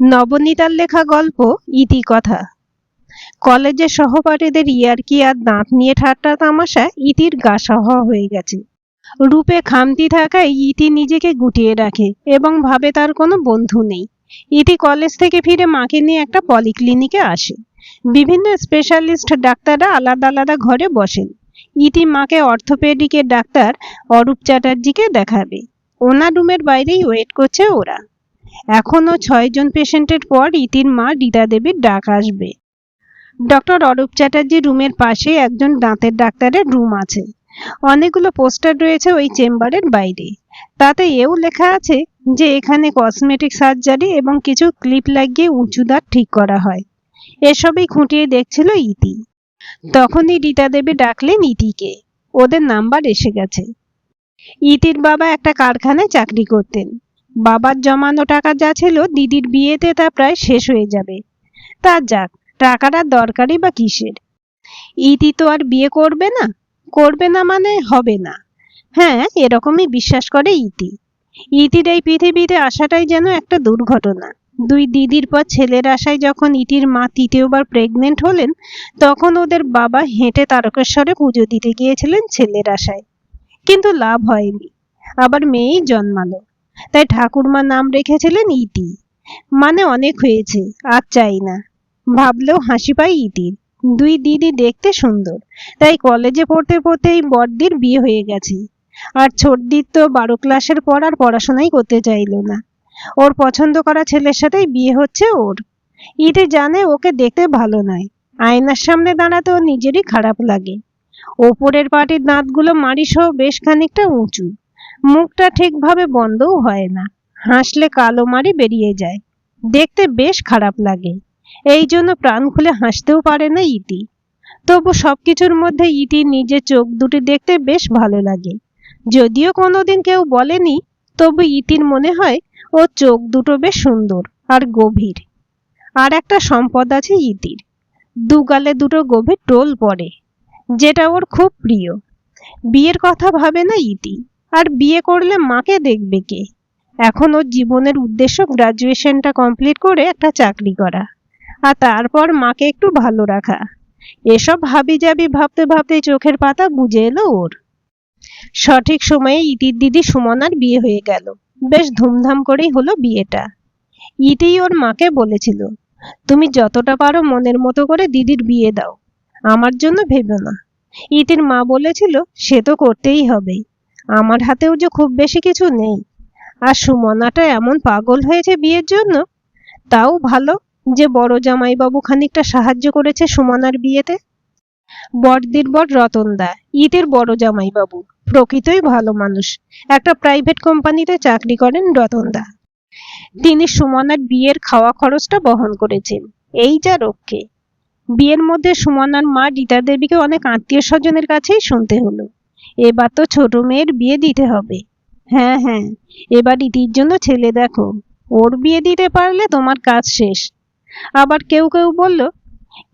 নবনীতার লেখা গল্প ইতিকথা। কলেজের সহপাঠীদের ইয়ার্কি আর দাঁত নিয়ে ঠাট্টা তামাশায় ইতির গা সওয়া হয়ে গেছে। রূপে খামতি থাকায় ইতি নিজেকে গুটিয়ে রাখে এবং ভাবে তার কোনো বন্ধু নেই। ইতি কলেজ থেকে ফিরে মাকে নিয়ে একটা পলিক্লিনিকে আসে। বিভিন্ন স্পেশালিস্ট ডাক্তাররা আলাদা আলাদা ঘরে বসেন। ইতি মাকে অর্থোপেডিকের ডাক্তার অরূপ চ্যাটার্জিকে দেখাবে। ওনার রুমের বাইরেই ওয়েট করছে ওরা। এখনো 6 জন পেশেন্টের পর ইতির মা রীতা দেবীর ডাক আসবে। ডক্টর অরূপ চ্যাটার্জি রুমের পাশে একজন দাঁতের ডাক্তারের রুম আছে। অনেকগুলো পোস্টার রয়েছে ওই চেম্বারের বাইরে। তাতে এও লেখা আছে যে এখানে কসমেটিক সার্জারি এবং কিছু ক্লিপ লাগিয়ে উঁচু দাঁত ঠিক করা হয়। এসবই খুঁটিয়ে দেখছিল ইতি। তখনই রীতা দেবী ডাকলেন ইতিকে। ওদের নাম্বার এসে গেছে। ইতির বাবা একটা কারখানায় চাকরি করতেন। বাবার জমানো টাকা যা ছিল দিদির বিয়েতে তা প্রায় শেষ হয়ে যাবে। তা যাক, টাকাটা দরকারই বা কিসের। ইতি তো আর বিয়ে করবে না। করবে না মানে হবে না। হ্যাঁ, এরকমই বিশ্বাস করে ইতি। ইতির এই পৃথিবীতে আসাটাই যেন একটা দুর্ঘটনা। দুই দিদির পর ছেলের আশায় যখন ইতির মা তৃতীয়বার প্রেগনেন্ট হলেন, তখন ওদের বাবা হেঁটে তারকেশ্বরে পুজো দিতে গিয়েছিলেন ছেলের আশায়। কিন্তু লাভ হয়নি। আবার মেয়েই জন্মালো। তাই ঠাকুরমা নাম রেখেছিলেন ইতি। মানে অনেক হয়েছে, আর চাই না। ভাবলেও হাসি পায় ইতির। দুই দিদি দেখতে সুন্দর। তাই কলেজে পড়তে পড়তেই বড়দির বিয়ে হয়ে গেছে। আর ছোটদির তো 12 ক্লাসের পর আর পড়াশোনাই করতে চাইলো না। ওর পছন্দ করা ছেলের সাথেই বিয়ে হচ্ছে ওর। ইতি জানে ওকে দেখতে ভালো নয়। আয়নার সামনে দাঁড়াতে ওর নিজেরই খারাপ লাগে। ওপরের পাটির দাঁতগুলো মাড়ি সহ বেশ খানিকটা উঁচু। মুখটা ঠিকভাবে বন্ধও হয় না। হাসলে কালো মাড়ি বেরিয়ে যায়। দেখতে বেশ খারাপ লাগে। এই জন্য প্রাণ খুলে হাসতেও পারে না ইতি। তবু সবকিছুর মধ্যে ইতির নিজের চোখ দুটি দেখতে বেশ ভালো লাগে। যদিও কোনোদিন কেউ বলেনি, তবু ইতির মনে হয় ও চোখ দুটো বেশ সুন্দর আর গভীর। আর একটা সম্পদ আছে ইতির। দুগালে দুটো গভীর টোল পড়ে, যেটা ওর খুব প্রিয়। বিয়ের কথা ভাবে না ইতি। আর বিয়ে করলে মাকে দেখবে কে? এখন ওর জীবনের উদ্দেশ্য গ্রাজুয়েশনটা কমপ্লিট করে একটা চাকরি করা, আর তারপর মাকে একটু ভালো রাখা। এসব হাবিজাবি ভাবতে ভাবতে চোখের পাতা বুজে এলো ওর। সঠিক সময়ে ইতির দিদি সুমনার বিয়ে হয়ে গেল। বেশ ধুমধাম করেই হলো বিয়েটা। ইতি ওর মাকে বলেছিল, তুমি যতটা পারো মনের মতো করে দিদির বিয়ে দাও, আমার জন্য ভেবো না। ইতির মা বলেছিল, সে তো করতেই হবে। আমার হাতেও যে খুব বেশি কিছু নেই। আর সুমনাটা এমন পাগল হয়েছে বিয়ের জন্য। তাও ভালো যে বড় জামাইবাবু খানিকটা সাহায্য করেছে সুমনার বিয়েতে। বড়দির বর রতনদা, ইতির বড় জামাইবাবু, প্রকৃতই ভালো মানুষ। একটা প্রাইভেট কোম্পানিতে চাকরি করেন রতনদা। তিনি সুমনার বিয়ের খাওয়া খরচটা বহন করেছেন। এই যা রক্ষে। বিয়ের মধ্যে সুমনার মা রীতা দেবীকে অনেক আত্মীয় স্বজনের কাছেই শুনতে হলো, এবার তো ছোট মেয়ের বিয়ে দিতে হবে। হ্যাঁ হ্যাঁ, এবার ইতির জন্য ছেলে দেখো। ওর বিয়ে দিতে পারলে তোমার কাজ শেষ। আবার কেউ কেউ বলল,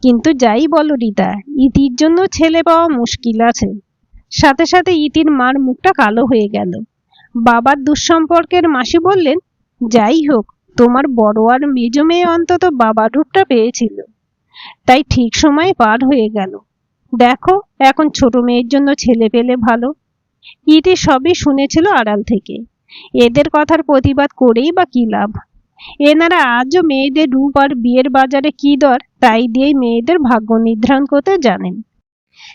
কিন্তু যাই বলো রীতা, ইতির জন্য ছেলে পাওয়া মুশকিল আছে। সাথে সাথে ইতির মার মুখটা কালো হয়ে গেল। বাবার দুঃসম্পর্কের মাসি বললেন, যাই হোক, তোমার বড় আর মেজ মেয়ে অন্তত বাবার রূপটা পেয়েছিল। তাই ঠিক সময়ে পার হয়ে গেল। দেখো, এখন ছোট মেয়ের জন্য ছেলে পেলে ভালো। ইতি সবই শুনেছিল আড়াল থেকে। এদের কথার প্রতিবাদ করেই বা কি লাভ? এনারা আজও মেয়েদের রূপ আর বিয়ের বাজারে কি দর তাই দিয়েই মেয়েদের ভাগ্য নির্ধারণ করতে জানেন।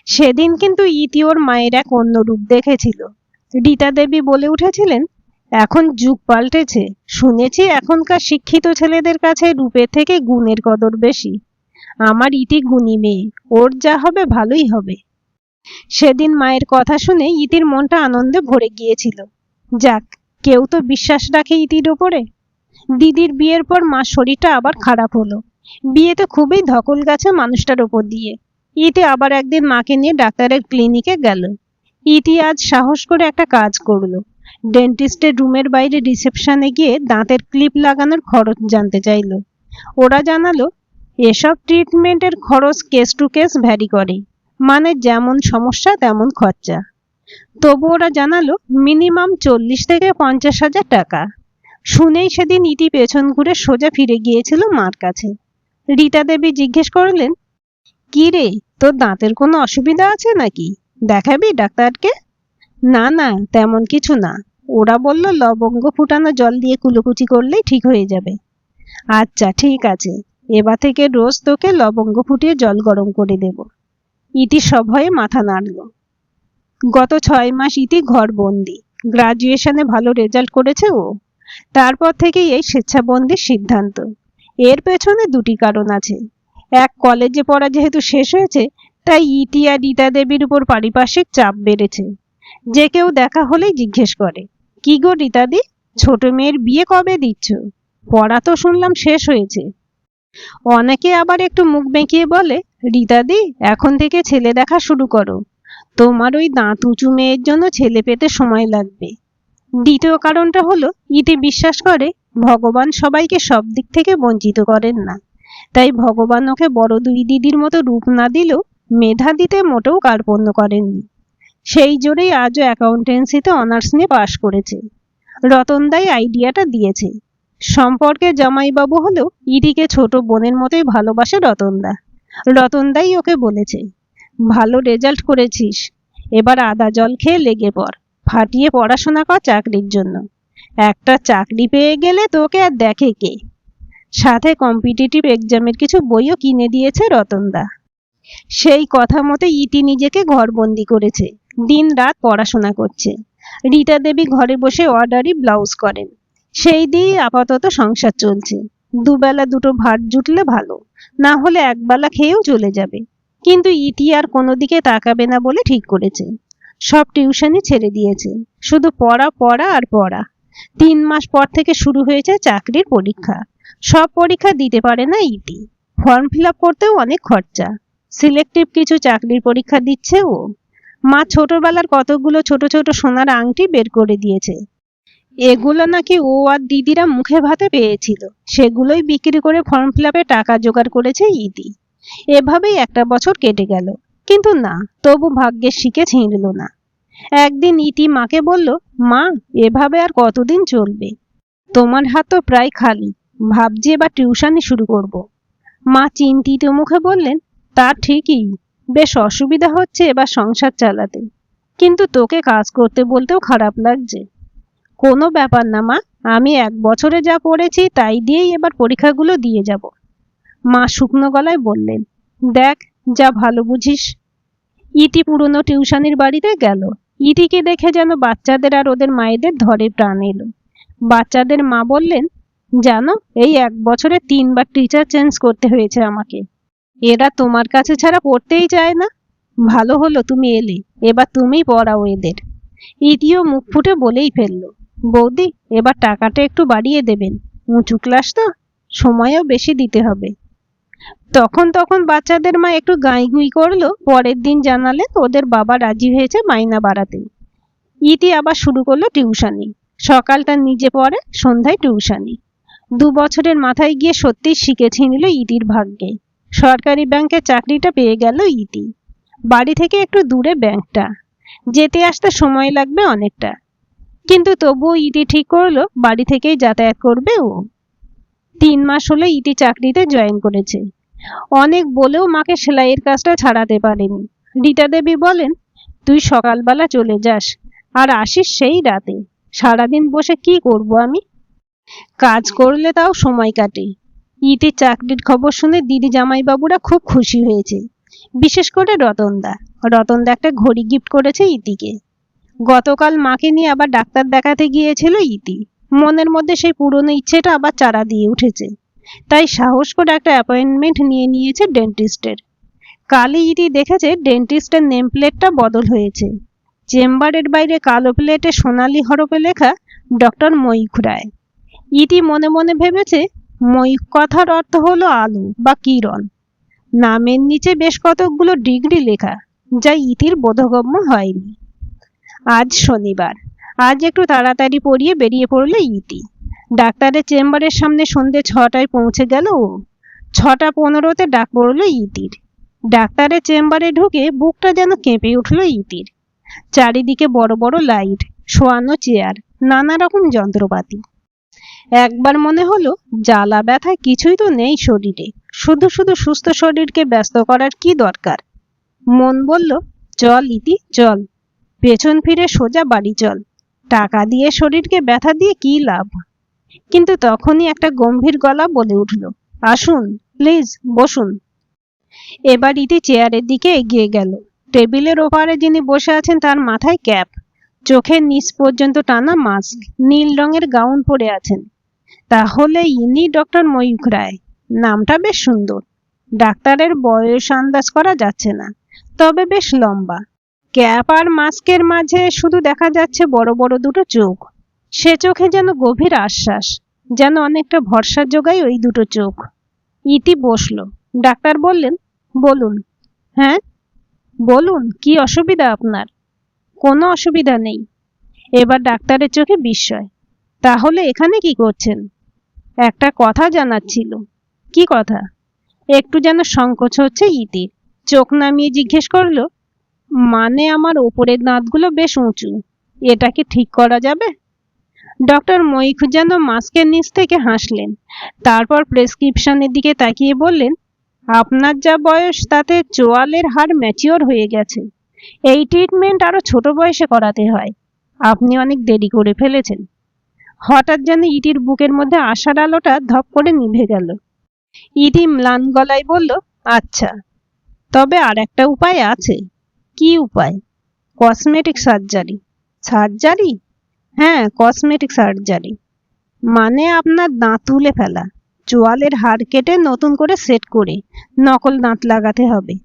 সেদিন কিন্তু ইতি ওর মায়ের এক অন্য রূপ দেখেছিল। রীতা দেবী বলে উঠেছিলেন, এখন যুগ পাল্টেছে। শুনেছি এখনকার শিক্ষিত ছেলেদের কাছে রূপের থেকে গুণের কদর বেশি। আমার ইতি গুণী মেয়ে, ওর যা হবে ভালোই হবে। সেদিন মায়ের কথা শুনে ইতির মনটা আনন্দে ভরে গিয়েছিল। যাক, কেউ তো বিশ্বাস রাখে ইতির ওপরে। দিদির বিয়ের পর মার শরীরটা আবার খারাপ হলো। বিয়েতে খুবই ধকল গেছে মানুষটার ওপর দিয়ে। ইতি আবার একদিন মাকে নিয়ে ডাক্তারের ক্লিনিকে গেল। ইতি আজ সাহস করে একটা কাজ করলো। ডেন্টিস্টের রুমের বাইরে রিসেপশনে গিয়ে দাঁতের ক্লিপ লাগানোর খরচ জানতে চাইলো। ওরা জানালো, এসব ট্রিটমেন্টের খরচ কেস টু কেস ভ্যারি করে। মানে যেমন সমস্যা তেমন খরচা। তবু ওরা জানালো মিনিমাম 40 থেকে 50 হাজার টাকা। শুনেই সেদিন ইতি পেছন ঘুরে সোজা ফিরে গিয়েছিল মার কাছে। রীতা দেবী জিজ্ঞেস করলেন, কি রে, তোর দাঁতের কোনো অসুবিধা আছে নাকি? দেখাবি ডাক্তারকে? না না, তেমন কিছু না। ওরা বলল লবঙ্গ ফুটানো জল দিয়ে কুলোকুচি করলেই ঠিক হয়ে যাবে। আচ্ছা ঠিক আছে, এবার থেকে রোজ তোকে লবঙ্গ ফুটিয়ে জল গরম করে দেব। ইতি সভয়ে মাথা নাড়ল। গত 6 মাস ইতি ঘরবন্দি। গ্রাজুয়েশনে ভালো রেজাল্ট করেছে ও। তারপর থেকেই এই স্বেচ্ছাবন্দির সিদ্ধান্ত। এর পেছনে দুটি কারণ আছে। এক, কলেজে পড়া যেহেতু শেষ হয়েছে, তাই ইতি আর রীতা দেবীর উপর পারিপার্শ্বিক চাপ বেড়েছে। যে কেউ দেখা হলেই জিজ্ঞেস করে, কি গো রীতাদি, ছোট মেয়ের বিয়ে কবে দিচ্ছ? পড়া তো শুনলাম শেষ হয়েছে। অনেকে আবার একটু মুখ বেঁকিয়ে বলে, রীতাদি এখন থেকে ছেলে দেখা শুরু করো, তোমার ওই দাঁত উঁচু মেয়ের জন্য ছেলে পেতে সময় লাগবে। দ্বিতীয় কারণটা হলো, ইতি বিশ্বাস করে ভগবান সবাইকে সব দিক থেকে বঞ্চিত করেন না। তাই ভগবান ওকে বড় দুই দিদির মতো রূপ না দিলেও মেধা দিতে মোটেও কার্পণ্য করেননি। সেই জোরেই আজও অ্যাকাউন্টেন্সিতে অনার্স নিয়ে পাশ করেছে। রতনদাই আইডিয়াটা দিয়েছে। সম্পর্কে জামাইবাবু হলেও ইতিকে ছোট বোনের মতোই ভালোবাসে রতনদা। রতনদাই ওকে বলেছে, ভালো রেজাল্ট করেছিস, এবার আদা জল খেয়ে লেগে পড়, ফাটিয়ে পড়াশোনা কর চাকরির জন্য। একটা চাকরি পেয়ে গেলে তোকে আর দেখে কে। সাথে কম্পিটিটিভ এক্সামের কিছু বইও কিনে দিয়েছে রতনদা। সেই কথা মতো ইতি নিজেকে ঘরবন্দি করেছে, দিন রাত পড়াশোনা করছে। রীতা দেবী ঘরে বসে অর্ডারি ব্লাউজ করেন, সেই দিয়ে আপাতত সংসার চলছে। দুবেলা দুটো ভাত জুটলে ভালো, না হলে একবেলা খেয়েও চলে যাবে। কিন্তু ইতি আর কোনো দিকে তাকাবে না বলে ঠিক করেছে। সব টিউশনই ছেড়ে দিয়েছে, শুধু পড়া পড়া আর পড়া। 3 মাস পর থেকে শুরু হয়েছে চাকরির পরীক্ষা। সব পরীক্ষা দিতে পারে না ইতি। ফর্ম ফিল আপ করতেও অনেক খরচা। সিলেক্টিভ কিছু চাকরির পরীক্ষা দিচ্ছে ও। মা ছোটবেলার কতগুলো ছোট ছোট সোনার আংটি বের করে দিয়েছে। এগুলো নাকি ও আর দিদিরা মুখে ভাতে পেয়েছিল, সেগুলোই বিক্রি করে ফর্ম ফিল আপে টাকা জোগাড় করেছে ইতি। এভাবেই একটা বছর কেটে গেল, কিন্তু না, তবু ভাগ্যের শিকে ছিঁড়ল না। একদিন ইতি মাকে বলল, মা, এভাবে আর কতদিন চলবে? তোমার হাত তো প্রায় খালি, ভাবছি এবার টিউশনি শুরু করব। মা চিন্তিত মুখে বললেন, তা ঠিকই, বেশ অসুবিধা হচ্ছে এবার সংসার চালাতে, কিন্তু তোকে কাজ করতে বলতেও খারাপ লাগছে। কোনো ব্যাপার না মা, আমি 1 বছরে যা পড়েছি তাই দিয়েই এবার পরীক্ষাগুলো দিয়ে যাব। মা শুকনো গলায় বললেন, দেখ, যা ভালো বুঝিস। ইতি পুরনো টিউশনির বাড়িতে গেল। ইতিকে দেখে যেন বাচ্চাদের আর ওদের মায়েদের ধরে প্রাণ এলো। বাচ্চাদের মা বললেন, জানো, এই 1 বছরে 3 বার টিচার চেঞ্জ করতে হয়েছে আমাকে। এরা তোমার কাছে ছাড়া পড়তেই চায় না। ভালো হলো তুমি এলে, এবার তুমিই পড়াও এদের। ইতিও মুখ ফুটে বলেই ফেলল, বৌদি, এবার টাকাটা একটু বাড়িয়ে দেবেন, উঁচু ক্লাস তো, সময়ও বেশি দিতে হবে। তখন বাচ্চাদের মা একটু গাঁইগুঁই করলো। পরের দিন জানালেন ওদের বাবা রাজি হয়েছে মাইনা বাড়াতে। ইতি আবার শুরু করলো টিউশনি। সকালটা নিজে পড়ে, সন্ধ্যায় টিউশনি। 2 বছরের মাথায় গিয়ে সত্যিই শিখেছে নিল ইতির ভাগ্যে। সরকারি ব্যাংকে চাকরিটা পেয়ে গেল ইতি। বাড়ি থেকে একটু দূরে ব্যাংকটা, যেতে আসতে সময় লাগবে অনেকটা, কিন্তু তবুও ইতি ঠিক করলো বাড়ি থেকেই যাতায়াত করবে ও। 3 মাস হলো ইতি চাকরিতে জয়েন করেছে। অনেক বলেও মাকে সেলাইয়ের কাজটা ছাড়াতে পারেনি। রীতা দেবী বলেন, তুই সকালবেলা চলে যাস আর আসিস সেই রাতে। সারাদিন বসে কি করব আমি? কাজ করলে তাও সময় কাটে। ইতির চাকরির খবর শুনে দিদি জামাইবাবুরা খুব খুশি হয়েছে, বিশেষ করে রতনদা। রতনদা একটা ঘড়ি গিফট করেছে ইতিকে। গতকাল মাকে নিয়ে আবার ডাক্তার দেখাতে গিয়েছিল ইতি। মনের মধ্যে সেই পুরনো ইচ্ছেটা আবার চারা দিয়ে উঠেছে, তাই সাহস করে একটা অ্যাপয়েন্টমেন্ট নিয়ে নিয়েছে ডেন্টিস্টের। কালই ইতি দেখেছে ডেন্টিস্টের নেম প্লেটটা বদল হয়েছে। চেম্বারের বাইরে কালো প্লেটে সোনালি হরফে লেখা ডক্টর ময়ূখ রায়। ইতি মনে মনে ভেবেছে ময়ূখ কথার অর্থ হলো আলো বা কিরণ। নামের নিচে বেশ কতকগুলো ডিগ্রি লেখা, যা ইতির বোধগম্য হয়নি। আজ শনিবার, আজ একটু তাড়াতাড়ি পড়িয়ে বেরিয়ে পড়ল ইতি। ডাক্তারের চেম্বারের সামনে সন্ধ্যে 6টায় পৌঁছে গেল ও। 6:15-তে ডাক পড়ল ইতির। ডাক্তারের চেম্বারে ঢুকে বুকটা যেন কেঁপে উঠল ইতির। চারিদিকে বড় বড় লাইট, শোয়ানো চেয়ার, নানা রকম যন্ত্রপাতি। একবার মনে হলো জ্বালা ব্যথা কিছুই তো নেই শরীরে, শুধু শুধু সুস্থ শরীরকে ব্যস্ত করার কি দরকার। মন বলল, চল ইতি চল, পেছন ফিরে সোজা বাড়ি চল, টাকা দিয়ে শরীরকে ব্যথা দিয়ে কি লাভ। কিন্তু তখনই একটা গম্ভীর গলা বলে উঠল, আসুন প্লিজ বসুন। এবার ইতি চেয়ারের দিকে এগিয়ে গেল। টেবিলের ওপারে যিনি বসে আছেন তার মাথায় ক্যাপ, চোখের নিচ পর্যন্ত টানা মাস্ক, নীল রঙের গাউন পরে আছেন। তাহলে ইনি ডক্টর ময়ূখ রায়। নামটা বেশ সুন্দর। ডাক্তারের বয়স আন্দাজ করা যাচ্ছে না, তবে বেশ লম্বা। ক্যাপ আর মাস্কের মাঝে শুধু দেখা যাচ্ছে বড় বড় দুটো চোখ। সে চোখে যেন গভীর আশ্বাস, যেন অনেকটা ভরসা যোগায় ওই দুটো চোখ। ইতি বসলো। ডাক্তার বললেন, বলুন। হ্যাঁ বলুন, কি অসুবিধা আপনার? কোনো অসুবিধা নেই। এবার ডাক্তারের চোখে বিস্ময়। তাহলে এখানে কি করছেন? একটা কথা জানার ছিল। কি কথা? একটু যেন সংকোচ হচ্ছে ইতির। চোখ নামিয়ে জিজ্ঞেস করলো, মানে আমার ওপরের দাঁতগুলো বেশ উঁচু, এটা কি ঠিক করা যাবে? ডক্টর ময়ূখ যেন মাস্কের নিচ থেকে হাসলেন। তারপর প্রেসক্রিপশনের দিকে তাকিয়ে বললেন, আপনার যা বয়স তাতে চোয়ালের হাড় ম্যাচিওর হয়ে গেছে। এই ট্রিটমেন্ট আরো ছোট বয়সে করাতে হয়। আপনি অনেক দেরি করে ফেলেছেন। হঠাৎ যেন ইতির বুকের মধ্যে আশার আলোটা ধপ করে নিভে গেল। ইতি ম্লান গলায় বলল, আচ্ছা, তবে আর একটা উপায় আছে। কি উপায়? Cosmetic surgery. সার্জারি? হ্যাঁ, কসমেটিক সার্জারি। মানে আপনার দাঁত তুলে ফেলা, চোয়ালের হাড় কেটে নতুন করে সেট করে নকল দাঁত লাগাতে হবে।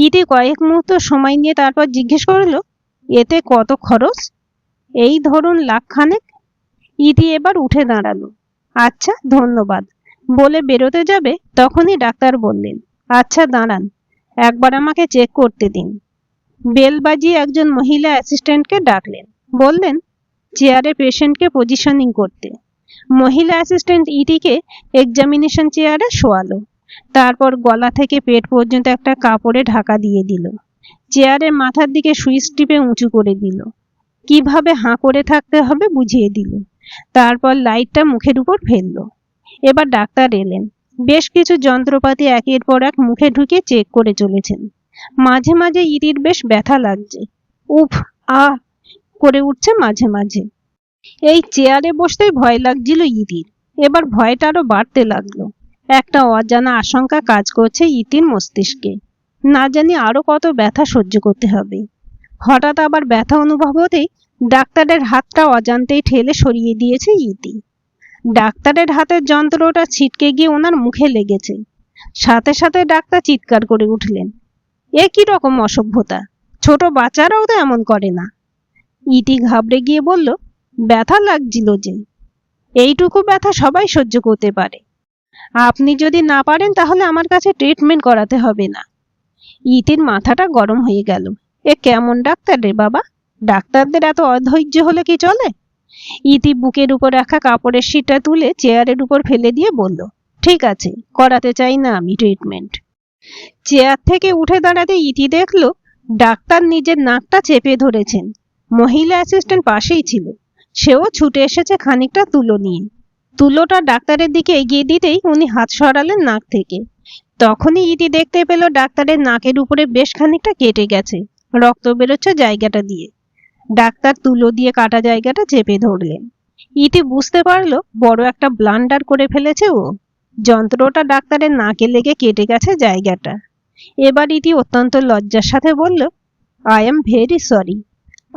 ইতি কয়েক মুহূর্ত সময় নিয়ে তারপর জিজ্ঞেস করলো, এতে কত খরচ? এই ধরুন লাখখানেক। ইতি এবার উঠে দাঁড়ালো। আচ্ছা, ধন্যবাদ বলে বেরোতে যাবে, তখনই ডাক্তার বললেন, আচ্ছা দাঁড়ান, একবার আমাকে চেক করতে দিন। বেল বাজিয়ে একজন মহিলা অ্যাসিস্ট্যান্টকে ডাকলেন। বললেন, চেয়ারে পেশেন্টকে পজিশনিং করতে। মহিলা অ্যাসিস্ট্যান্ট ইটিকে এক্সামিনেশন চেয়ারে শোয়ালো। তারপর গলা থেকে পেট পর্যন্ত একটা কাপড়ে ঢাকা দিয়ে দিল। চেয়ারের মাথার দিকে সুইচ টিপে উঁচু করে দিল। কিভাবে হাঁ করে থাকতে হবে বুঝিয়ে দিল। তারপর লাইটটা মুখের উপর ফেললো। এবার ডাক্তার এলেন। বেশ কিছু যন্ত্রপাতি একের পর এক মুখে ঢুকে চেক করে চলেছেন। মাঝে মাঝে ইতির বেশ ব্যথা লাগছে। উফ, আহ করে উঠছে মাঝে মাঝে। এই চেয়ারে বসতেই ভয় লাগছিল ইতির। এবার ভয়টা আরো বাড়তে লাগলো। একটা অজানা আশঙ্কা কাজ করছে ইতির মস্তিষ্কে। না জানি আরো কত ব্যথা সহ্য করতে হবে। হঠাৎ আবার ব্যথা অনুভব হতেই ডাক্তারের হাতটা অজান্তেই ঠেলে সরিয়ে দিয়েছে ইতি। ডাক্তারের হাতের যন্ত্রটা ছিটকে গিয়ে ওনার মুখে লেগেছে। সাথে সাথে ডাক্তার চিৎকার করে উঠলেন, এ কি রকম অসভ্যতা! ছোট বাচ্চারাও তো এমন করে না। ইতি ঘাবড়ে গিয়ে বলল, ব্যথা লাগছিল যে। এইটুকু ব্যথা সবাই সহ্য করতে পারে। আপনি যদি না পারেন তাহলে আমার কাছে ট্রিটমেন্ট করাতে হবে না। ইতির মাথাটা গরম হয়ে গেল। এ কেমন ডাক্তার রে বাবা! ডাক্তারদের এত অধৈর্য হলে কি চলে? ইতি বুকের উপর রাখা কাপড়ের শিটটা তুলে চেয়ারের উপর ফেলে দিয়ে বলল, ঠিক আছে, করাতে চাই না আমি ট্রিটমেন্ট। চেয়ার থেকে উঠে দাঁড়াতে ইতি দেখলো ডাক্তার নিজের নাকটা চেপে ধরেছেন। মহিলা অ্যাসিস্ট্যান্ট পাশেই ছিল। সেও ছুটে এসেছে খানিকটা তুলো নিয়ে। তুলোটা ডাক্তারের দিকে এগিয়ে দিতেই উনি হাত সরালেন নাক থেকে। তখনই ইতি দেখতে পেল ডাক্তারের নাকের উপরে বেশ খানিকটা কেটে গেছে, রক্ত বেরোচ্ছে জায়গাটা দিয়ে। ডাক্তার তুলো দিয়ে কাটা জায়গাটা চেপে ধরলেন। ইতি বুঝতে পারলো বড় একটা ব্লান্ডার করে ফেলেছে ও। যন্ত্রটা ডাক্তারের নাকে লেগে কেটে গেছে জায়গাটা। এবার ইতি অত্যন্ত লজ্জার সাথে বলল, আই এম ভেরি সরি।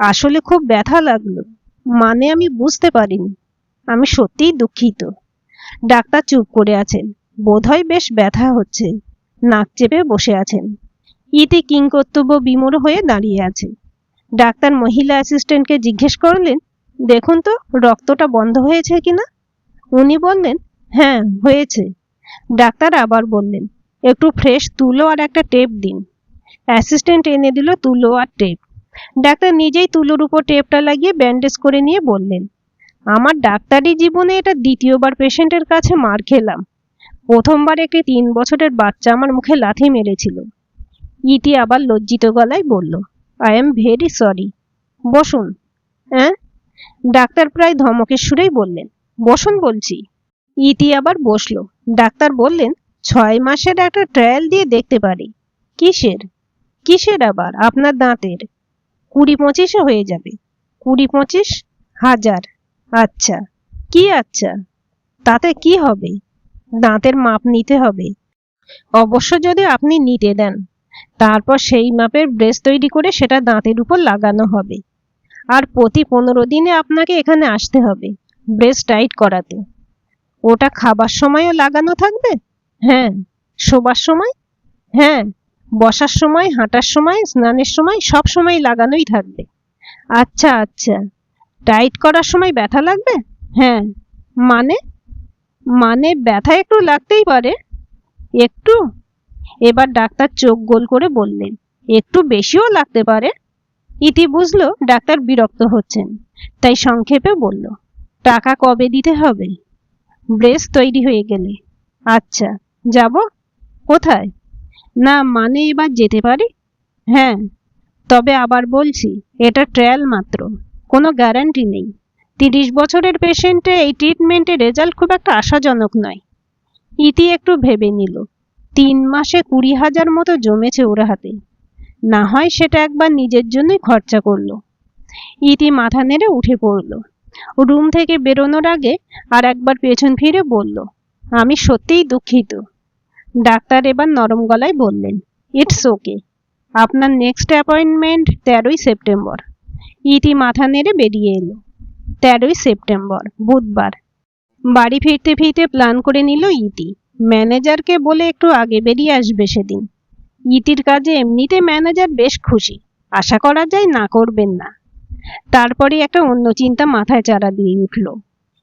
আসলে খুব ব্যথা লাগলো, মানে আমি বুঝতে পারিনি। আমি সত্যিই দুঃখিত। ডাক্তার চুপ করে আছেন। বোধহয় বেশ ব্যথা হচ্ছে। নাক চেপে বসে আছেন। ইতি কিংকর্তব্য বিমূঢ় হয়ে দাঁড়িয়ে আছে। ডাক্তার মহিলা অ্যাসিস্ট্যান্টকে জিজ্ঞেস করলেন, দেখুন তো রক্তটা বন্ধ হয়েছে কিনা। উনি বললেন, হ্যাঁ হয়েছে। ডাক্তার আবার বললেন, একটু ফ্রেশ তুলো আর একটা টেপ দিন। অ্যাসিস্ট্যান্ট এনে দিল তুলো আর টেপ। ডাক্তার নিজেই তুলোর উপর টেপটা লাগিয়ে ব্যান্ডেজ করে নিয়ে বললেন, আমার ডাক্তারি জীবনে এটা দ্বিতীয়বার পেশেন্টের কাছে মার খেলাম। প্রথমবার একটি 3 বছরের বাচ্চা আমার মুখে লাথি মেরেছিল। ইতি আবার লজ্জিত গলায় বলল, আই এম ভেরি সরি। বসুন। হ্যাঁ? ডাক্তার প্রায় ধমকের সুরেই বললেন, বসুন বলছি। ইতি আবার বসলো। ডাক্তার বললেন, 6 মাসের একটা ট্রায়াল দিয়ে দেখতে পারি। কিসের? কিসের আবার? আপনার দাঁতের। 20-25-এ হয়ে যাবে। 20-25 হাজার? আচ্ছা। কি আচ্ছা? তাতে কি হবে? দাঁতের মাপ নিতে হবে। অবশ্য যদি আপনি নিতে দেন, তারপর সেই মাপের ব্রেস তৈরি করে সেটা দাঁতের উপর লাগানো হবে। আর প্রতি 15 দিনে আপনাকে এখানে আসতে হবে ব্রেস টাইট করাতে। ওটা খাবার সময়ও লাগানো থাকবে? হ্যাঁ। শোবার সময়? হ্যাঁ। বসার সময়, হাঁটার সময়, স্নানের সময়, সব সময় লাগানোই থাকবে। আচ্ছা আচ্ছা। টাইট করার সময় ব্যথা লাগবে? হ্যাঁ। মানে? মানে ব্যথা একটু লাগতেই পারে। একটু? এবার ডাক্তার চোখ গোল করে বললেন, একটু বেশিও লাগতে পারে। ইতি বুঝলো ডাক্তার বিরক্ত হচ্ছেন, তাই সংক্ষেপে বলল, টাকা কবে দিতে হবে? ব্রেস তৈরি হয়ে গেলে। আচ্ছা। যাব? কোথায়? না মানে এবার যেতে পারি? হ্যাঁ। তবে আবার বলছি, এটা ট্রায়াল মাত্র, কোনো গ্যারান্টি নেই। 30 বছরের পেশেন্টে এই ট্রিটমেন্টের রেজাল্ট খুব একটা আশাজনক নয়। ইতি একটু ভেবে নিল। 3 মাসে 20,000 মতো জমেছে ওর হাতে। না হয় সেটা একবার নিজের জন্যই খরচা করলো। ইতি মাথা নেড়ে উঠে পড়ল। রুম থেকে বেরোনোর আগে আর একবার পেছন ফিরে বলল, আমি সত্যিই দুঃখিত। ডাক্তার এবার নরম গলায় বললেন, ইটস ওকে। আপনার নেক্সট অ্যাপয়েন্টমেন্ট 13ই সেপ্টেম্বর। ইতি মাথা নেড়ে বেরিয়ে এলো। 13ই সেপ্টেম্বর, বুধবার। বাড়ি ফিরতে ফিরতে প্ল্যান করে নিল ইতি, ম্যানেজারকে বলে একটু আগে বেরিয়ে আসবে সেদিন। ইতির কাজে এমনিতে ম্যানেজার বেশ খুশি, আশা করা যায় না করবেন না। তারপরে একটা অন্য চিন্তা মাথায় চাড়া দিয়ে উঠল।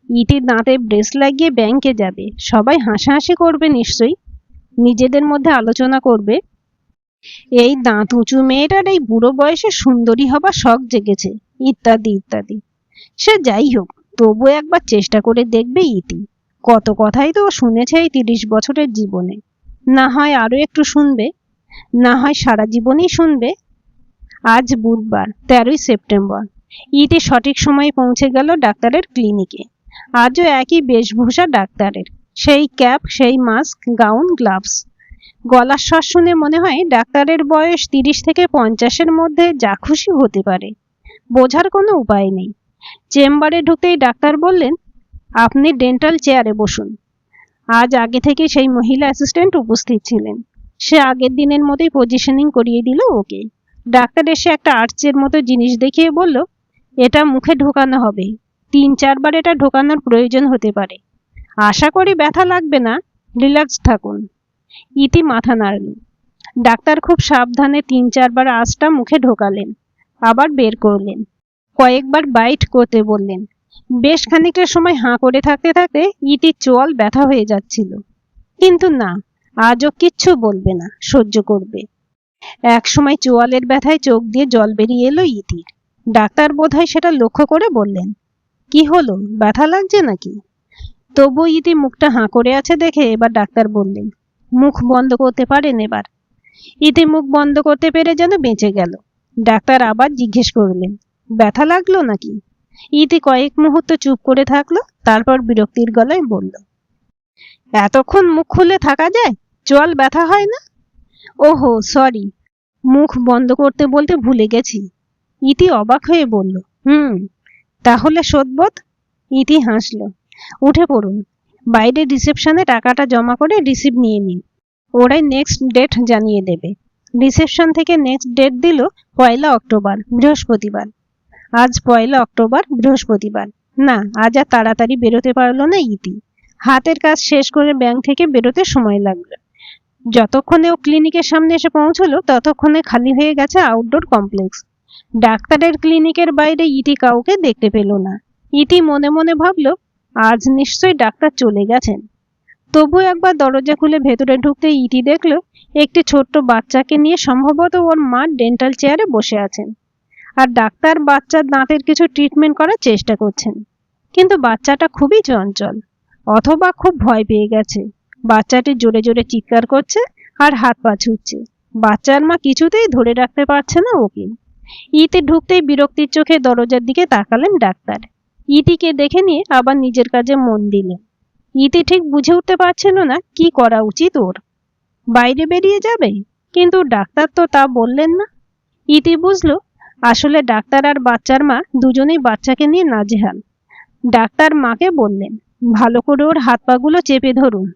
ইতির দাঁতে ব্রেস লাগিয়ে ব্যাংকে যাবে, সবাই হাসাহাসি করবে নিশ্চয়ই। নিজেদের মধ্যে আলোচনা করবে, এই দাঁত উঁচু মেয়েটার এই বুড়ো বয়সে সুন্দরী হবার শখ জেগেছে, ইত্যাদি ইত্যাদি। সে যাই হোক, তবু একবার চেষ্টা করে দেখবে ইতি। কত কথাই তো শুনেছে এই 30 বছরের জীবনে। না হয় আরো একটু শুনবে, না হয় সারা জীবনই শুনবে। আজ বুধবার, 13ই সেপ্টেম্বর। ইতি সঠিক সময়ে পৌঁছে গেল ডাক্তারের ক্লিনিকে। আজও একই বেশভূষা ডাক্তারের, সেই ক্যাপ, সেই মাস্ক, গাউন, গ্লাভস। গলার স্বর শুনে মনে হয় ডাক্তারের বয়স 30 থেকে 50-এর মধ্যে, যা খুশি হতে পারে। বোঝার কোনো উপায় নেই। চেম্বারে ঢুকতেই ডাক্তার বললেন, আপনি ডেন্টাল চেয়ারে বসুন। আজ আগে থেকে সেই মহিলা অ্যাসিস্ট্যান্ট উপস্থিত ছিলেন। সে আগের দিনের মতোই পজিশনিং করিয়ে দিল ওকে। ডাক্তার এসে একটা আর্চের মতো জিনিস দেখিয়ে বলল, এটা মুখে ঢোকানো হবে। 3-4 বার এটা ঢোকানোর প্রয়োজন হতে পারে। আশা করি ব্যথা লাগবে না, রিল্যাক্স থাকুন। ইতি মাথা নাড়ল। ডাক্তার খুব সাবধানে 3-4 বার আঁচটা মুখে ঢোকালেন, আবার বের করলেন। কয়েকবার বাইট করতে বললেন। বেশ খানিকটা সময় হাঁ করে থাকতে থাকতে ইতির চোয়াল ব্যথা হয়ে যাচ্ছিল। কিন্তু না, আজও কিচ্ছু বলবে না, সহ্য করবে। এক সময় চোয়ালের ব্যথায় চোখ দিয়ে জল বেরিয়ে এলো ইতির। ডাক্তার বোধহয় সেটা লক্ষ্য করে বললেন, কি হলো, ব্যথা লাগছে নাকি? তবু ইতি মুখটা হাঁ করে আছে দেখে এবার ডাক্তার বললেন, মুখ বন্ধ করতে পারেন এবার। ইতি মুখ বন্ধ করতে পেরে যেন বেঁচে গেল। ডাক্তার আবার জিজ্ঞেস করলেন, ব্যথা লাগলো নাকি? ইতি কয়েক মুহূর্ত চুপ করে থাকলো, তারপর বিরক্তির গলায় বলল, এতক্ষণ মুখ খুলে থাকা যায়? চোয়াল ব্যথা হয় না? ওহো সরি, মুখ বন্ধ করতে বলতে ভুলে গেছি। ইতি অবাক হয়ে বলল, তাহলে শোধবোধ? ইতি হাসল। উঠে পড়ুন, বাইরে রিসেপশনে টাকাটা জমা করে রিসিভ নিয়ে নিন। ওরাই নেক্সট ডেট জানিয়ে দেবে। রিসেপশন থেকে নেক্সট ডেট দিল 1 অক্টোবর, বৃহস্পতিবার। আজ 1 অক্টোবর, বৃহস্পতিবার। না, আজ আর তাড়াতাড়ি বেরোতে পারলো না ইতি। হাতের কাজ শেষ করে ব্যাংক থেকে বেরোতে সময় লাগলো। যতক্ষণে ও ক্লিনিকের সামনে এসে পৌঁছলো ততক্ষণে খালি হয়ে গেছে আউটডোর কমপ্লেক্স। ডাক্তারের ক্লিনিকের বাইরে ইতি কাউকে দেখতে পেল না। ইতি মনে মনে ভাবলো, আজ নিশ্চয়ই ডাক্তার চলে গেছেন। তবু একবার দরজা খুলে ভেতরে ঢুকতে ইতি দেখলো একটি ছোট্ট বাচ্চাকে নিয়ে সম্ভবত ওর মা ডেন্টাল চেয়ারে বসে আছেন। আর ডাক্তার বাচ্চার দাঁতের কিছু ট্রিটমেন্ট করার চেষ্টা করছেন। কিন্তু বাচ্চাটা খুবই চঞ্চল, অথবা খুব ভয় পেয়ে গেছে। বাচ্চাটি জোরে জোরে চিৎকার করছে আর হাত পা ছুটছে। বাচ্চার মা কিছুতেই ধরে রাখতে পারছে না ওকে। ইতি ঢুকতেই বিরক্তির চোখে দরজার দিকে তাকালেন ডাক্তার। ইতিকে দেখে নিয়ে আবার নিজের কাজে মন দিলেন। ইতি ঠিক বুঝে উঠতে পারছিল না কি করা উচিত ওর। বাইরে বেরিয়ে যাবে, কিন্তু ডাক্তার তো তা বললেন না। ইতি বুঝলো আসলে ডাক্তার আর বাচ্চার মা দুজনেই বাচ্চাকে নিয়ে নাজেহাল। ডাক্তার মাকে বললেন, ভালো করে ওর হাত পাগুলো চেপে ধরুন।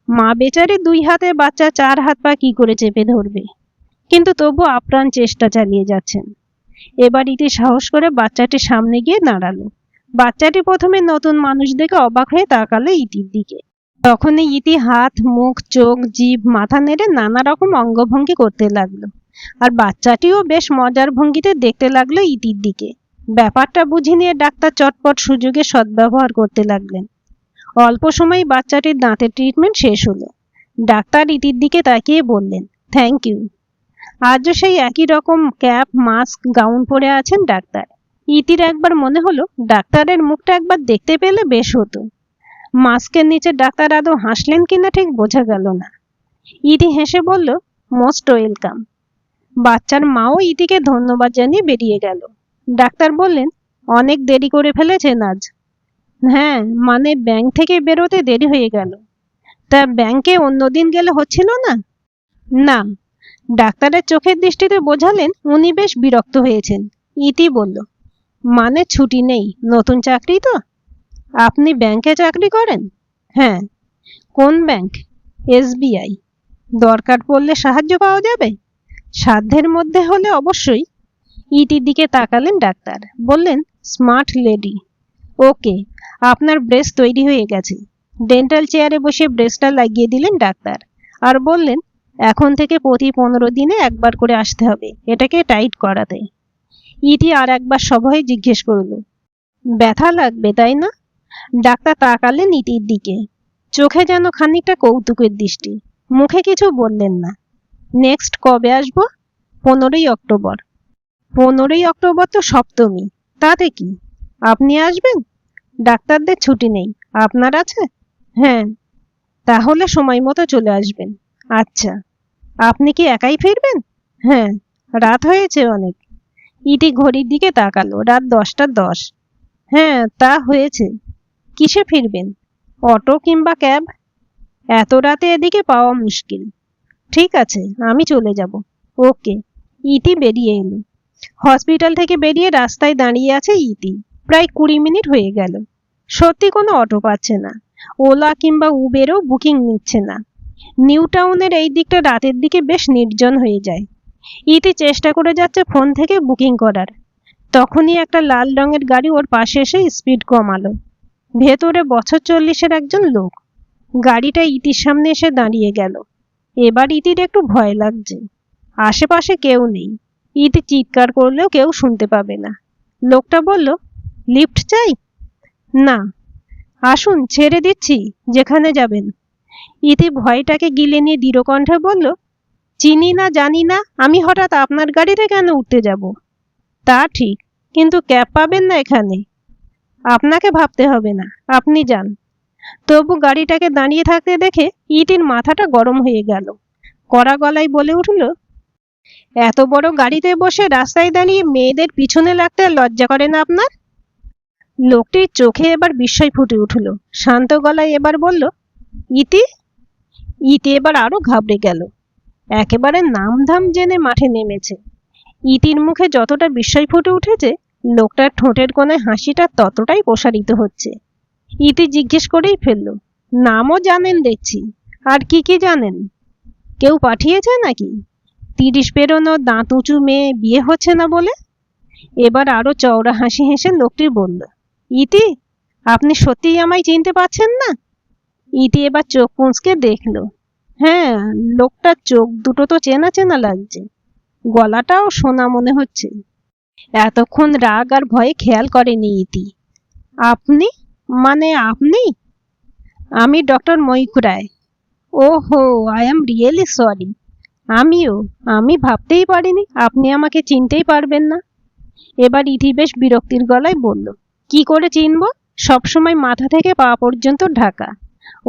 মা বেচারি 2 হাতে, বাচ্চা 4 হাত পা কি করে চেপে ধরবে, কিন্তু তবু আপ্রাণ চেষ্টা চালিয়ে যাচ্ছেন। এবার ইতি সাহস করে বাচ্চাটির সামনে গিয়ে দাঁড়ালো। বাচ্চাটি প্রথমে নতুন মানুষ দেখে অবাক হয়ে তাকালো ইতির দিকে। তখনই ইতি হাত, মুখ, চোখ, জিভ, মাথা নেড়ে নানা রকম অঙ্গভঙ্গি করতে লাগলো। আর বাচ্চাটিও বেশ মজার ভঙ্গিতে দেখতে লাগলো ইতির দিকে। ব্যাপারটা বুঝে নিয়ে ডাক্তার চটপট সুযোগে সদ্ব্যবহার করতে লাগলেন। অল্প সময় বাচ্চাটির দাঁতের ট্রিটমেন্ট শেষ হলো। ডাক্তার ইতির দিকে তাকিয়ে বললেন, থ্যাংক ইউ। আজও সেই একই রকম ক্যাপ, মাস্ক, গাউন পরে আছেন ডাক্তার। ইতির একবার মনে হলো ডাক্তারের মুখটা একবার দেখতে পেলে বেশ হতো। মাস্কের নিচে ডাক্তার আদৌ হাসলেন কিনা ঠিক বোঝা গেল না। ইতি হেসে বলল, মোস্ট ওয়েলকাম। বাচ্চার মাও ইতিকে ধন্যবাদ জানিয়ে বেরিয়ে গেল। ডাক্তার বললেন, অনেক দেরি করে ফেলেছেন আজ। হ্যাঁ, মানে ব্যাংক থেকে বেরোতে দেরি হয়ে গেল। তা ব্যাংকে অন্যদিন গেলে হচ্ছিল না? না। ডাক্তারের চোখের দৃষ্টিতে বোঝালেন উনি বেশ বিরক্ত হয়েছেন। ইতি বলল, মানে ছুটি নেই, নতুন চাকরি তো? আপনি ব্যাংকে চাকরি করেন? হ্যাঁ। কোন ব্যাংক? SBI। দরকার পড়লে সাহায্য পাওয়া যাবে? সাধ্যের মধ্যে হলে অবশ্যই। ইতির দিকে তাকালেন ডাক্তার, বললেন, স্মার্ট লেডি। ওকে, আপনার ব্রেস তৈরি হয়ে গেছে। ডেন্টাল চেয়ারে বসে ব্রেসটা লাগিয়ে দিলেন ডাক্তার, আর বললেন, এখন থেকে প্রতি 15 দিনে একবার করে আসতে হবে এটাকে টাইট করাতে। ইতি আর একবার সভয়ে জিজ্ঞেস করল, ব্যথা লাগবে তাই না? ডাক্তার তাকালেন ইতির দিকে, চোখে যেন খানিকটা কৌতুকের দৃষ্টি। মুখে কিছু বললেন না। নেক্সট কবে আসবো? 15ই অক্টোবর। 15ই অক্টোবর তো সপ্তমী, তাতে কি? আপনি আসবেন? ডাক্তারদের ছুটি নেই, আপনার আছে? হ্যাঁ। তাহলে সময় মতো চলে আসবেন। আচ্ছা। আপনি কি একাই ফিরবেন? হ্যাঁ, রাত হয়েছে অনেক। ইতি ঘড়ির দিকে তাকালো, রাত 10টা 10। হ্যাঁ, তা হয়েছে। কিসে ফিরবেন? অটো কিংবা ক্যাব? এত রাতে এদিকে পাওয়া মুশকিল। ঠিক আছে, আমি চলে যাব। ওকে। ইতি বেরিয়ে এলো। হসপিটাল থেকে বেরিয়ে রাস্তায় দাঁড়িয়ে আছে ইতি। প্রায় 20 মিনিট হয়ে গেল। সত্যি কোনো অটো পাচ্ছে না। ওলা কিংবা উবেরও বুকিং নিচ্ছে না। নিউ টাউনের এই দিকটা রাতের দিকে বেশ নির্জন হয়ে যায়। ইতি চেষ্টা করে যাচ্ছে ফোন থেকে বুকিং করার। তখনই একটা লাল রঙের গাড়ি ওর পাশে এসে স্পিড কমালো। ভেতরে বছর 40-এর একজন লোক। গাড়িটা ইতির সামনে এসে দাঁড়িয়ে গেল। এবার ইতির একটু ভয় লাগছে। আশেপাশে কেউ নেই। ইতি চিৎকার করলেও কেউ শুনতে পাবে না। লোকটা বলল, লিফট চাই? না। আসুন, ছেড়ে দিচ্ছি, যেখানে যাবেন। ইতি ভয়টাকে গিলে নিয়ে দৃঢ় কণ্ঠে বলল, চিনি না জানি না, আমি হঠাৎ আপনার গাড়িতে কেন উঠতে যাব? তা ঠিক, কিন্তু ক্যাব পাবেন না এখানে। আপনাকে ভাবতে হবে না, আপনি যান। তবু গাড়িটাকে দাঁড়িয়ে থাকতে দেখে ইতির মাথাটা গরম হয়ে গেল। কড়া গলায় বলে উঠল, এত বড় গাড়িতে বসে রাস্তায় দাঁড়িয়ে মেয়েদের পিছনে লাগতে লজ্জা করে না আপনার? লোকটির চোখে এবার বিস্ময় ফুটে উঠল। শান্ত গলায় এবার বলল, ইতি। ইতি এবার আরো ঘাবড়ে গেল। একেবারে নামধাম জেনে মাঠে নেমেছে। ইতির মুখে যতটা বিস্ময় ফুটে উঠেছে, লোকটার ঠোঁটের কোণে হাসিটা ততটাই প্রসারিত হচ্ছে। ইতি জিজ্ঞেস করেই ফেলল, নামও জানেন দেখছি। আর কি কি জানেন? কেউ পাঠিয়েছে নাকি? 30 পেরোনো দাঁত উঁচু মেয়ে, বিয়ে হচ্ছে না বলে? এবার আরো চওড়া হাসি হেসে লোকটি বলল, ইতি, আপনি সত্যিই আমায় চিনতে পারছেন না? ইতি এবার চোখ কুঁচকে দেখল। হ্যাঁ, লোকটার চোখ দুটো তো চেনা চেনা লাগছে। গলাটাও শোনা মনে হচ্ছে। এতক্ষণ রাগ আর ভয়ে খেয়াল করেনি ইতি। আপনি? মানে আপনি? আমি ডক্টর ময়ূক রায়। ওহো, আই এম রিয়েলি সরি। আমি ভাবতেই পারিনি আপনি আমাকে চিনতেই পারবেন না। এবার ইতি বেশ বিরক্তির গলায় বলল, কি করে চিনব? সবসময় মাথা থেকে পা পর্যন্ত ঢাকা।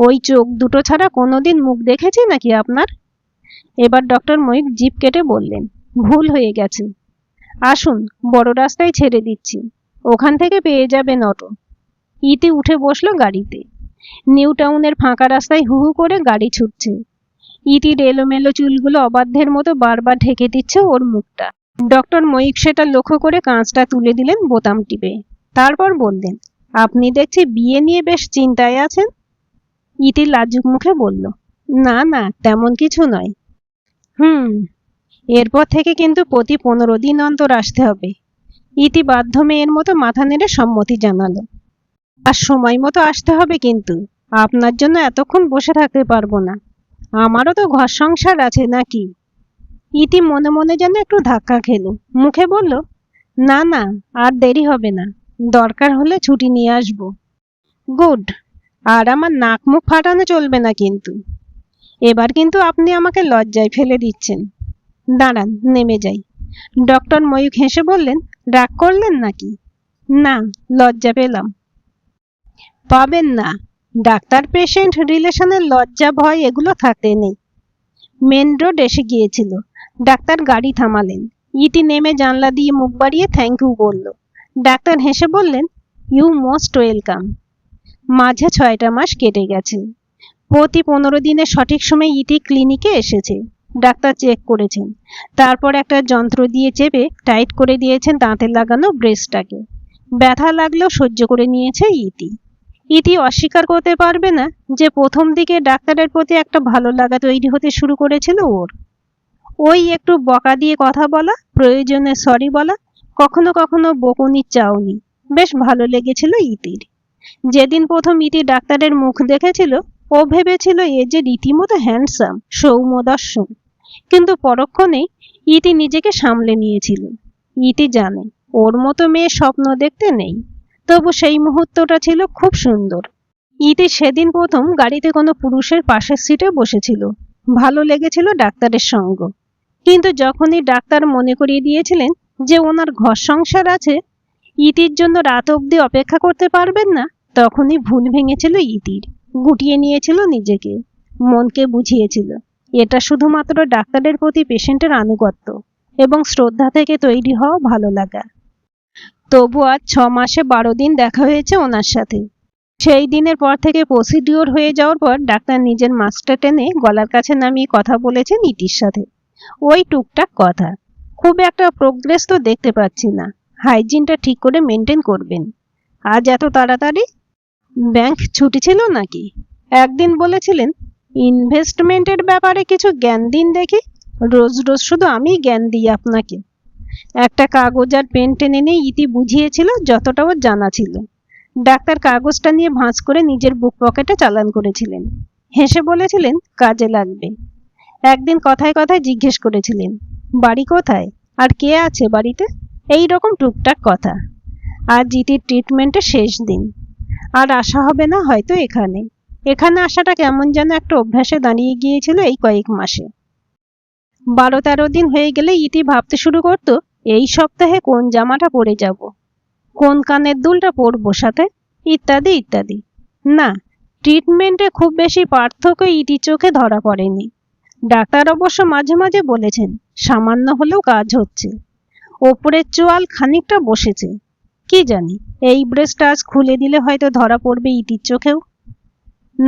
ওই চোখ দুটো ছাড়া কোনোদিন মুখ দেখেছি নাকি আপনার? এবার ডক্টর ময়ূক জিভ কেটে বললেন, ভুল হয়ে গেছে। আসুন, বড় রাস্তায় ছেড়ে দিচ্ছি। ওখান থেকে পেয়ে যাবেন অটো। ইতি উঠে বসলো গাড়িতে। নিউ টাউনের ফাঁকা রাস্তায় হু হু করে গাড়ি ছুটছে। ইতির এলোমেলো চুলগুলো অবাধ্যের মতো বারবার ঢেকে দিচ্ছে ওর মুখটা। ডক্টর ময়ূক সেটা লক্ষ্য করে কাঁচটা তুলে দিলেন বোতাম টিপে। তারপর বললেন, আপনি দেখছি বিয়ে নিয়ে বেশ চিন্তায় আছেন। ইতি লাজুক মুখে বলল, না না, তেমন কিছু নয়। এরপর থেকে কিন্তু প্রতি 15 দিন অন্তর আসতে হবে। ইতি বাধ্য মেয়ের মতো মাথা নেড়ে সম্মতি জানালো। আর সময় মতো আসতে হবে কিন্তু, আপনার জন্য এতক্ষণ বসে থাকতে পারবো না। আমারও তো ঘর সংসার আছে নাকি। ইতি মনে মনে যেন একটু ধাক্কা খেলো, মুখে বলল, না না, আর দেরি হবে না, দরকার হলে ছুটি নিয়ে আসবো। গুড। আর আমার নাক মুখ ফাটানো চলবে না কিন্তু। এবার কিন্তু আপনি আমাকে লজ্জায় ফেলে দিচ্ছেন। দাঁড়ান, নেমে যাই। ডক্টর ময়ূক হেসে বললেন, রাগ করলেন নাকি? না, লজ্জা পেলাম। পাবেন না। ডাক্তার পেশেন্ট রিলেশনের লজ্জা ভয় এগুলো থাকতে নেই। মেন রোড এসে গিয়েছিল। ডাক্তার গাড়ি থামালেন। ইতি নেমে জানলা দিয়ে মুখ বাড়িয়ে থ্যাংক ইউ বলল। ডাক্তার হেসে বললেন, ইউ মোস্ট ওয়েলকাম। মাঝে 6টা মাস কেটে গেছে। প্রতি 15 দিনে সঠিক সময় ইতি ক্লিনিকে এসেছে। ডাক্তার চেক করেছেন, তারপর একটা যন্ত্র দিয়ে চেপে টাইট করে দিয়েছেন দাঁতে লাগানো ব্রেসটাকে। ব্যথা লাগলেও সহ্য করে নিয়েছে ইতি। ইতি অস্বীকার করতে পারবে না যে প্রথম দিকে ডাক্তারের প্রতি একটা ভালো লাগা তৈরি হতে শুরু করেছিল ওর। ওই একটু বকা দিয়ে কথা বলা, প্রয়োজনে সরি বলা, কখনো কখনো বকুনি চাউনি, বেশ ভালো লেগেছিল ইতির। যেদিন প্রথম ইতি ডাক্তারের মুখ দেখেছিল, ও ভেবেছিল এ যে রীতিমতো হ্যান্ডসাম, সৌম্যদর্শন। কিন্তু পরক্ষণেই ইতি নিজেকে সামলে নিয়েছিল। ইতি জানে ওর মতো মেয়ে স্বপ্ন দেখতে নেই, তবু সেই মুহূর্তটা ছিল খুব সুন্দর। ইতি সেদিন প্রথম গাড়িতে কোনো পুরুষের পাশের সিটে বসেছিল। ভালো লেগেছিল ডাক্তারের সঙ্গ। কিন্তু যখনই ডাক্তার মনে করিয়ে দিয়েছিলেন যে ওনার ঘর সংসার আছে, ইতির জন্য রাত অবধি অপেক্ষা করতে পারবেন না, তখনই ভুল ভেঙেছিল ইতির। গুটিয়ে নিয়েছিল নিজেকে, মনকে বুঝিয়েছিল এটা শুধুমাত্র ডাক্তারের প্রতি পেশেন্টের আনুগত্য এবং শ্রদ্ধা থেকে তৈরি হওয়া ভালো লাগা। তবু আজ 6 মাসে 12 দিন দেখা হয়েছে ওনার সাথে। সেই দিনের পর থেকে প্রসিডিওর হয়ে যাওয়ার পর ডাক্তার নিজের মাস্কটা টেনে গলার কাছে নামিয়ে কথা বলেছেন ইতির সাথে। ওই টুকটাক কথা, খুব একটা প্রোগ্রেস তো দেখতে পাচ্ছি না। হাইজিনটা ঠিক করে মেনটেন করবেন। আজ এত তাড়াতাড়ি? ব্যাংক ছুটি ছিল নাকি? একদিন বলেছিলেন ইনভেস্টমেন্টের ব্যাপারে কিছু জ্ঞান দিন দেখি। রোজ রোজ শুধু আমি জ্ঞান দিই আপনাকে। একটা কাগজ আর পেন টেনে নিয়ে ইতি বুঝিয়েছিল যতটা ওর জানা ছিল। ডাক্তার কাগজটা নিয়ে ভাঁজ করে নিজের বুক পকেটে চালান করেছিলেন। হেসে বলেছিলেন, কাজে লাগবে। একদিন কথায় কথায় জিজ্ঞেস করেছিলেন, বাড়ি কোথায় আর কে আছে বাড়িতে, এই রকম টুকটাক কথা। আজ ইতির ট্রিটমেন্টের শেষ দিন। আর আসা হবে না হয়তো এখানে। এখানে আসাটা কেমন যেন একটা অভ্যাসে দাঁড়িয়ে গিয়েছিল এই কয়েক মাসে। 12-13 দিন হয়ে গেলে ইতি ভাবতে শুরু করত, এই সপ্তাহে কোন জামাটা পরে যাব, কোন কানের দুলটা পরবো সাথে, ইত্যাদি ইত্যাদি। না, ট্রিটমেন্টে খুব বেশি পার্থক্য ইতি চোখে ধরা পড়েনি। ডাক্তার অবশ্য মাঝে মাঝে বলেছেন সামান্য হলেও কাজ হচ্ছে। ওপরের চোয়াল খানিকটা বসেছে। কি জানি, এই ব্রেসটা আজ খুলে দিলে হয়তো ধরা পড়বে ইতির চোখেও।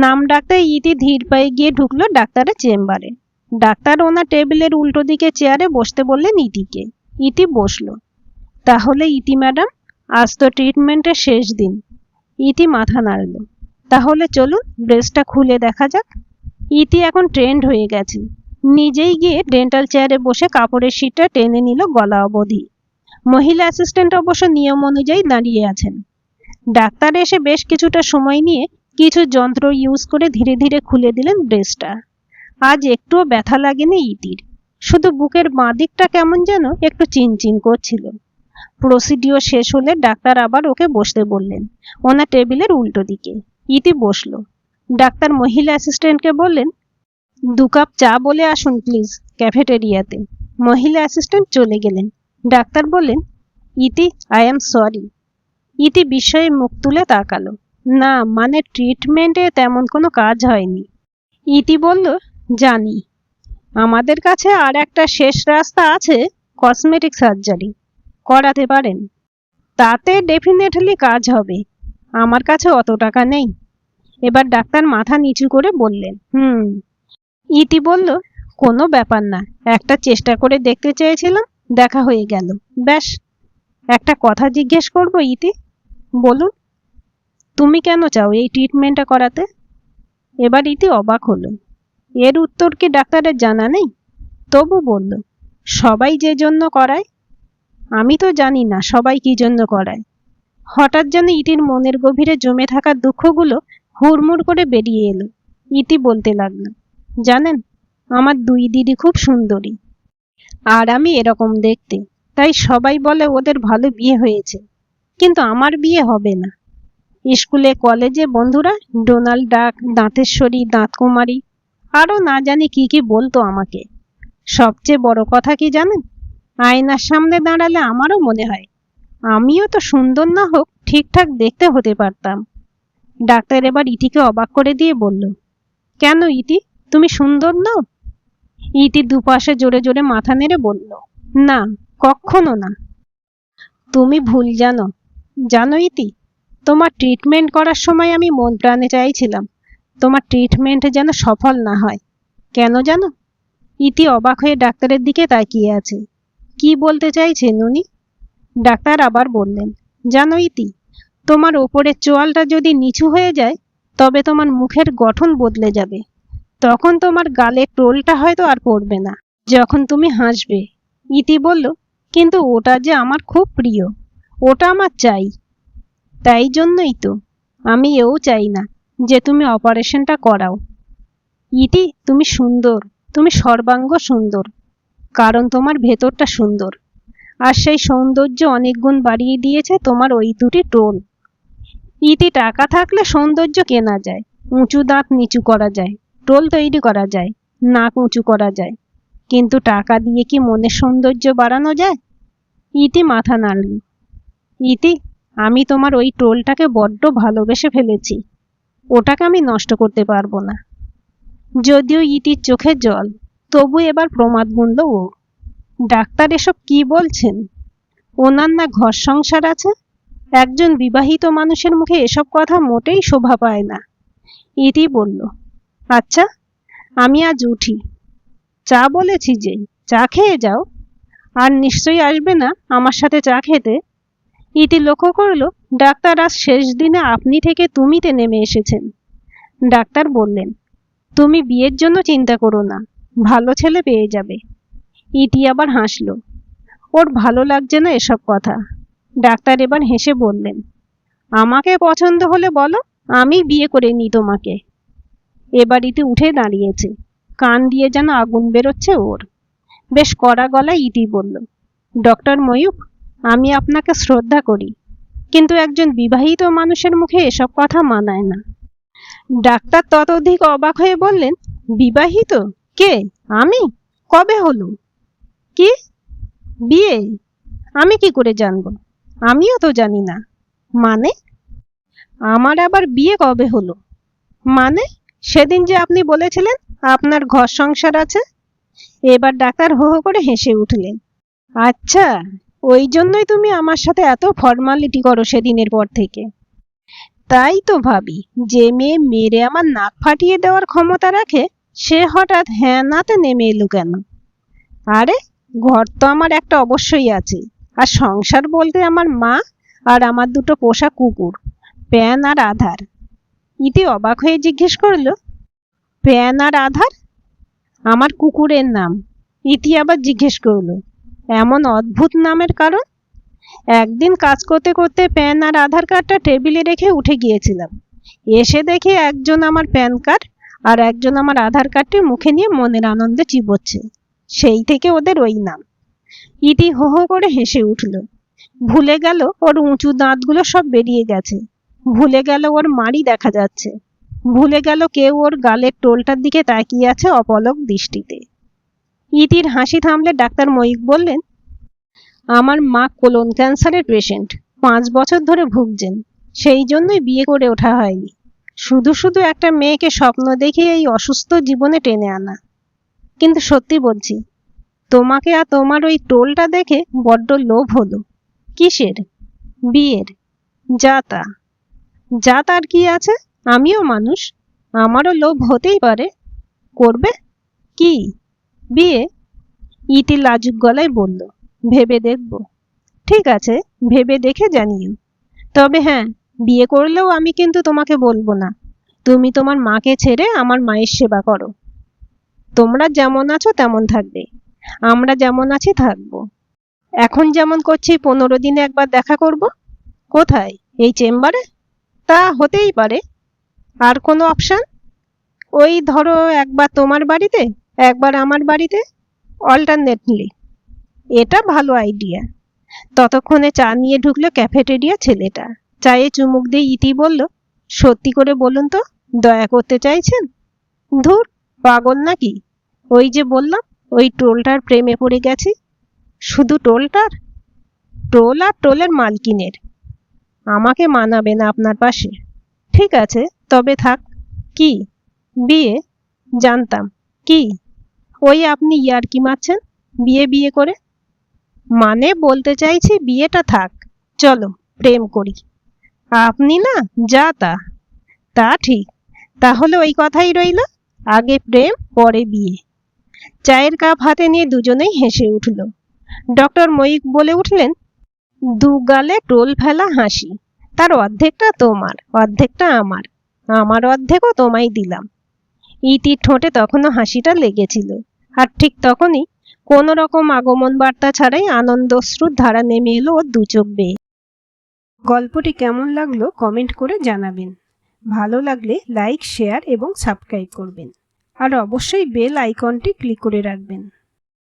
নাম ডাকতে ইতি ধীর পায়ে গিয়ে ঢুকলো ডাক্তারের চেম্বারে। ডাক্তার ওনার টেবিলের উল্টো দিকে চেয়ারে বসতে বললেন ইতিকে। ইতি বসলো। তাহলে ইতি ম্যাডাম, আজ তো ট্রিটমেন্টের শেষ দিন। ইতি মাথা নাড়ল। তাহলে চলুন ব্রেসটা খুলে দেখা যাক। ইতি এখন ট্রেন্ড হয়ে গেছে। নিজেই গিয়ে ডেন্টাল চেয়ারে বসে কাপড়ের শিটটা টেনে নিল গলা অবধি। মহিলা অ্যাসিস্ট্যান্ট অবশ্য নিয়ম অনুযায়ী দাঁড়িয়ে আছেন। ডাক্তার এসে বেশ কিছুটা সময় নিয়ে কিছু যন্ত্র ইউজ করে ধীরে ধীরে খুলে দিলেন ব্রেসটা। আজ একটুও ব্যথা লাগেনি ইতির, শুধু বুকের বাঁ দিকটা কেমন যেন একটু চিনচিন করছিল। প্রসিডিওর শেষ হলে ডাক্তার আবার ওকে বসতে বললেন ওনার টেবিলের উল্টো দিকে। ইতি বসলো। ডাক্তার মহিলা অ্যাসিস্ট্যান্টকে বললেন, 2 কাপ চা বলে আসুন প্লিজ ক্যাফেটেরিয়াতে। মহিলা অ্যাসিস্ট্যান্ট চলে গেলেন। ডাক্তার বললেন, ইতি, আই এম সরি। ইতি বিস্ময়ে মুখ তুলে তাকালো। না, মানে ট্রিটমেন্টে তেমন কোনো কাজ হয়নি। ইতি বলল, জানি। আমাদের কাছে আর একটা শেষ রাস্তা আছে, কসমেটিক সার্জারি করাতে পারেন। তাতে ডেফিনেটলি কাজ হবে। আমার কাছে অত টাকা নেই। এবার ডাক্তার মাথা নিচু করে বললেন, ইতি বলল, কোনো ব্যাপার না, একটা চেষ্টা করে দেখতে চেয়েছিলাম, দেখা হয়ে গেল, ব্যাস। একটা কথা জিজ্ঞেস করব ইতি, বলুন, তুমি কেন চাও এই ট্রিটমেন্টটা করাতে? এবার ইতি অবাক হলো। এর উত্তর কি ডাক্তারের জানা নেই? তবু বলল, সবাই যে জন্য করায়। আমি তো জানি না সবাই কি জন্য করায়। হঠাৎ যেন ইতির মনের গভীরে জমে থাকা দুঃখগুলো হুড়মুড় করে বেরিয়ে এলো। ইতি বলতে লাগলো, জানেন, আমার দুই দিদি খুব সুন্দরী, আর আমি এরকম দেখতে, তাই সবাই বলে ওদের ভালো বিয়ে হয়েছে, কিন্তু আমার বিয়ে হবে না। স্কুলে কলেজে বন্ধুরা ডোনাল্ড ডাক, দাঁতেশ্বরী, দাঁতকুমারী, আরো না জানি কি কি বলতো আমাকে। সবচেয়ে বড় কথা কি জানেন, আয়নার সামনে দাঁড়ালে আমারও মনে হয় আমিও তো সুন্দর না হোক ঠিকঠাক দেখতে হতে পারতাম। ডাক্তার এবার ইতিকে অবাক করে দিয়ে বলল, কেন ইতি, তুমি সুন্দর নও? ইতি দুপাশে জোরে জোরে মাথা নেড়ে বলল, না, কখনো না। তুমি ভুল জানো। জানো ইতি, তোমার ট্রিটমেন্ট করার সময় আমি মন প্রাণে চাইছিলাম তোমার ট্রিটমেন্ট যেন সফল না হয়। কেন জানো? ইতি অবাক হয়ে ডাক্তারের দিকে তাকিয়ে আছে। কি বলতে চাইছেন উনি? ডাক্তার আবার বললেন, জানো ইতি, তোমার ওপরের চোয়ালটা যদি নিচু হয়ে যায় তবে তোমার মুখের গঠন বদলে যাবে। তখন তোমার গালের টোলটা হয়তো আর পড়বে না যখন তুমি হাসবে। ইতি বলল, কিন্তু ওটা যে আমার খুব প্রিয়, ওটা আমার চাই। তাই জন্যই তো আমি এও চাই না যে তুমি অপারেশনটা করাও। ইতি, তুমি সুন্দর, তুমি সর্বাঙ্গ সুন্দর, কারণ তোমার ভেতরটা সুন্দর, আর সেই সৌন্দর্য অনেক গুণ বাড়িয়ে দিয়েছে তোমার ওই দুটি টোল। ইতি, টাকা থাকলে সৌন্দর্য কেনা যায়, উঁচু দাঁত নিচু করা যায়, টোল তৈরি করা যায়, নাক উঁচু করা যায়, কিন্তু টাকা দিয়ে কি মনের সৌন্দর্য বাড়ানো যায়? ইতি মাথা নাড়ল। ইতি, আমি তোমার ওই টোলটাকে বড্ড ভালোবেসে ফেলেছি, ওটাকে আমি নষ্ট করতে পারবো না। যদিও ইতির চোখে জল, তবু এবার প্রমাদ গুনল ও। ডাক্তার এসব কি বলছেন? ওনার না ঘর সংসার আছে? একজন বিবাহিত মানুষের মুখে এসব কথা মোটেই শোভা পায় না। ইতি বলল, আচ্ছা, আমি আজ উঠি। চা বলেছি যে, চা খেয়ে যাও। আর নিশ্চয়ই আসবে না আমার সাথে চা খেতে? ইতি লক্ষ্য করল ডাক্তার আজ শেষ দিনে আপনি থেকে তুমিতে নেমে এসেছেন। ডাক্তার বললেন, তুমি বিয়ের জন্য চিন্তা করো না, ভালো ছেলে পেয়ে যাবে। ইতি আবার হাসল। ওর ভালো লাগছে না এসব কথা। ডাক্তার এবার হেসে বললেন, আমাকে পছন্দ হলে বলো, আমি বিয়ে করে নিই তোমাকে। এবার ইতি উঠে দাঁড়িয়েছে, কান দিয়ে যেন আগুন বেরোচ্ছে ওর। বেশ কড়া গলায় ইতি বলল, ডক্টর ময়ূখ, আমি আপনাকে শ্রদ্ধা করি, কিন্তু একজন বিবাহিত মানুষের মুখে এসব কথা মানায় না। ডাক্তার ততোধিক অবাক হয়ে বললেন, বিবাহিত? কে? আমি? কবে হলো? কি? বিয়ে? আমি কি করে জানবো? আমিও তো জানি না। মানে? আমার আবার বিয়ে কবে হলো? মানে, সেদিন যে আপনি বলেছিলেন আপনার ঘর সংসার আছে। এবার ডাক্তার হো হো করে হেসে উঠলেন। আচ্ছা, ওই জন্যই তুমি আমার সাথে এত ফর্মালিটি করো সেদিনের পর থেকে। তাই তো ভাবি, যে মেয়ে মেরে আমার নাক ফাটিয়ে দেওয়ার ক্ষমতা রাখে সে হঠাৎ হ্যাঁ নাতে নেমে এলো কেন? আরে, ঘর তো আমার একটা অবশ্যই আছে, আর সংসার বলতে আমার মা আর আমার দুটো পোষা কুকুর, প্যান আর আধার। ইতি অবাক হয়ে জিজ্ঞেস করলো, প্যান আর আধার? আমার কুকুরের নাম। ইতি আবার জিজ্ঞেস করলো, এমন অদ্ভুত নামের কারণ? একদিন কাজ করতে করতে প্যান আর আধার কার্ডটা টেবিলে রেখে উঠে গিয়েছিলাম। এসে দেখি একজন আমার প্যান কার্ড আর একজন আমার আধার কার্ডটি মুখে নিয়ে মনের আনন্দে চিবোচ্ছে। সেই থেকে ওদের ওই নাম। ইতি হো হো করে হেসে উঠল। ভুলে গেল ওর উঁচু দাঁতগুলো সব বেরিয়ে গেছে, ভুলে গেল ওর মাড়ি দেখা যাচ্ছে, ভুলে গেল কেউ ওর গালের টোলটার দিকে তাকিয়ে আছে অপলক দৃষ্টিতে। ইতির হাসি থামলে ডাক্তার ময়ূখ বললেন, আমার মা কোলন ক্যান্সারের পেশেন্ট, 5 বছর ধরে ভুগছেন, সেই জন্যই বিয়ে করে ওঠা হয়নি। শুধু শুধু একটা মেয়েকে স্বপ্ন দেখিয়ে এই অসুস্থ জীবনে টেনে আনা। কিন্তু সত্যি বলছি, তোমাকে আর তোমার ওই টোলটা দেখে বড্ড লোভ হলো। কিসের? বিয়ের। যা তা। যা তার কি আছে, আমিও মানুষ, আমারও লোভ হতেই পারে। করবে কি? বিয়ে? ইতি লাজুক গলায় বলল, ভেবে দেখব। ঠিক আছে, ভেবে দেখে জানিও। তবে হ্যাঁ, বিয়ে করলেও আমি কিন্তু তোমাকে বলবো না তুমি তোমার মাকে ছেড়ে আমার মায়ের সেবা করো। তোমরা যেমন আছো তেমন থাকবে, আমরা যেমন আছি থাকবো। এখন যেমন করছি 15 দিনে একবার দেখা করব। কোথায়? এই চেম্বারে? তা হতেই পারে। আর কোনো অপশন? ওই ধরো একবার তোমার বাড়িতে, একবার আমার বাড়িতে, অল্টারনেটলি। এটা ভালো আইডিয়া। ততক্ষণে চা নিয়ে ঢুকলো ক্যাফেটেরিয়া ছেলেটা। চায়ে চুমুক দিয়ে ইতি বলল, সত্যি করে বলুন তো, দয়া করতে চাইছেন? ধুর, পাগল নাকি? ওই যে বললাম, ওই টোলটার প্রেমে পড়ে গেছি। শুধু টোলটার? টোল আর টোলের মালকিনের। আমাকে মানাবে না আপনার পাশে। ঠিক আছে, তবে থাক। কি? বিয়ে? জানতাম। কি? ওই আপনি ইয়ার্কি মারছেন, বিয়ে বিয়ে করে। মানে বলতে চাইছি বিয়েটা থাক, চলো প্রেম করি। আপনি না, যা তা। তা ঠিক। তাহলে ওই কথাই রইল, আগে প্রেম পরে বিয়ে। চায়ের কাপ হাতে নিয়ে দুজনেই হেসে উঠল। ডক্টর ময়ূক বলে উঠলেন, দু গালে টোল ফেলা হাসি। তার অর্ধেকটা তোমার, অর্ধেকটা আমার। আমার অর্ধেকও তোমায় দিলাম। ইতির ঠোঁটে তখনও হাসিটা লেগেছিল। আর ঠিক তখনই কোনো রকম আগমন বার্তা ছাড়াই আনন্দশ্রুর ধারা নেমে এলো ওর দু চোখ বেয়ে। গল্পটি কেমন লাগলো কমেন্ট করে জানাবেন। ভালো লাগলে লাইক, শেয়ার এবং সাবস্ক্রাইব করবেন। আর অবশ্যই বেল আইকনটি ক্লিক করে রাখবেন।